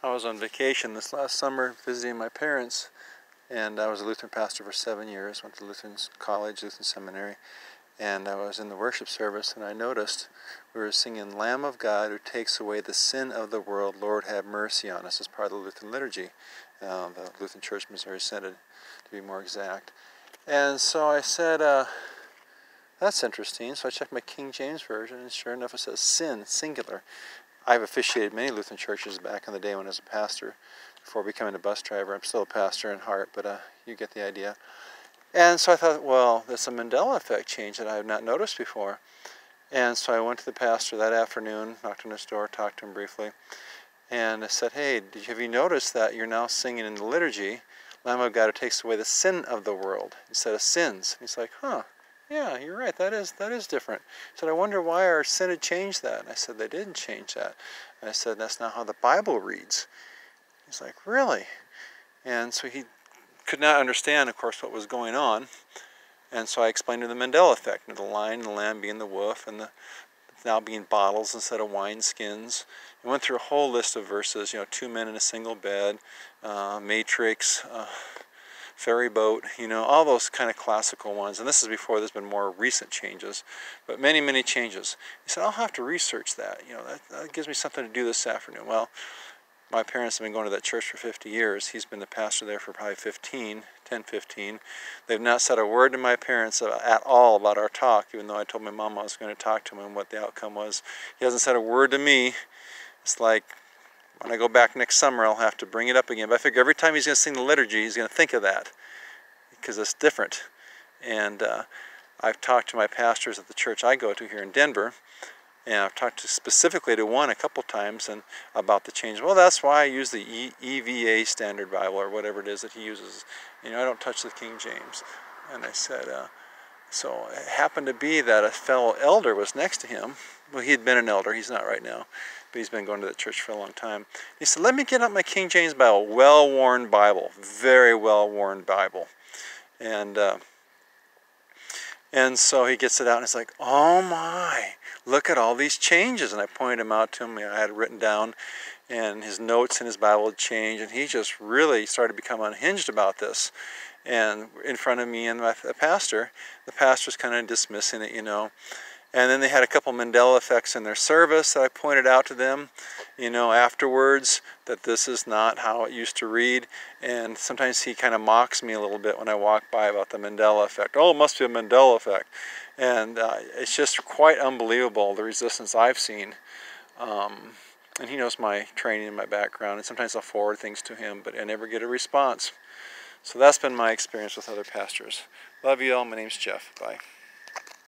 I was on vacation this last summer visiting my parents, and I was a Lutheran pastor for 7 years, went to Lutheran college, Lutheran seminary, and I was in the worship service, and I noticed we were singing Lamb of God who takes away the sin of the world, Lord have mercy on us, as part of the Lutheran liturgy, the Lutheran Church Missouri Synod, to be more exact. And so I said, that's interesting. So I checked my King James Version, and sure enough it says sin, singular. I've officiated many Lutheran churches back in the day when I was a pastor, before becoming a bus driver. I'm still a pastor in heart, but you get the idea. And so I thought, well, there's a Mandela effect change that I had not noticed before. And so I went to the pastor that afternoon, knocked on his door, talked to him briefly, and I said, hey, have you noticed that you're now singing in the liturgy, Lamb of God who takes away the sin of the world, instead of sins? And he's like, huh. Yeah, you're right, that is different. He said, I wonder why our synod changed that. And I said, they didn't change that. And I said, that's not how the Bible reads. He's like, really? And so he could not understand, of course, what was going on. And so I explained to him the Mandela effect, the lion and the lamb being the wolf, and the now being bottles instead of wine skins. I went through a whole list of verses, 2 men in a single bed, matrix, ferry boat, all those kind of classical ones. And this is before there's been more recent changes, but many, many changes. He said, I'll have to research that. That gives me something to do this afternoon. Well, my parents have been going to that church for 50 years. He's been the pastor there for probably 10, 15. They've not said a word to my parents at all about our talk, even though I told my mom I was going to talk to him and what the outcome was. He hasn't said a word to me. It's like, when I go back next summer, I'll have to bring it up again. But I figure every time he's going to sing the liturgy, he's going to think of that, because it's different. And I've talked to my pastors at the church I go to here in Denver, and I've talked specifically to one a couple times and about the change. Well, that's why I use the EVA Standard Bible, or whatever it is that he uses. I don't touch the King James. And I said, so it happened to be that a fellow elder was next to him. Well, he had been an elder. He's not right now, but he's been going to the church for a long time. He said, let me get out my King James Bible, well-worn Bible, very well-worn Bible. And so he gets it out and it's like, oh my, look at all these changes. And I pointed him out to him. I had it written down, and his notes in his Bible had changed, and he just really started to become unhinged about this. And in front of me and the pastor's kind of dismissing it, And then they had a couple Mandela effects in their service that I pointed out to them, afterwards, that this is not how it used to read. And sometimes he kind of mocks me a little bit when I walk by about the Mandela effect. Oh, it must be a Mandela effect. And it's just quite unbelievable, the resistance I've seen. And he knows my training and my background, and sometimes I'll forward things to him, but I never get a response. So that's been my experience with other pastors. Love you all. My name's Jeff. Bye.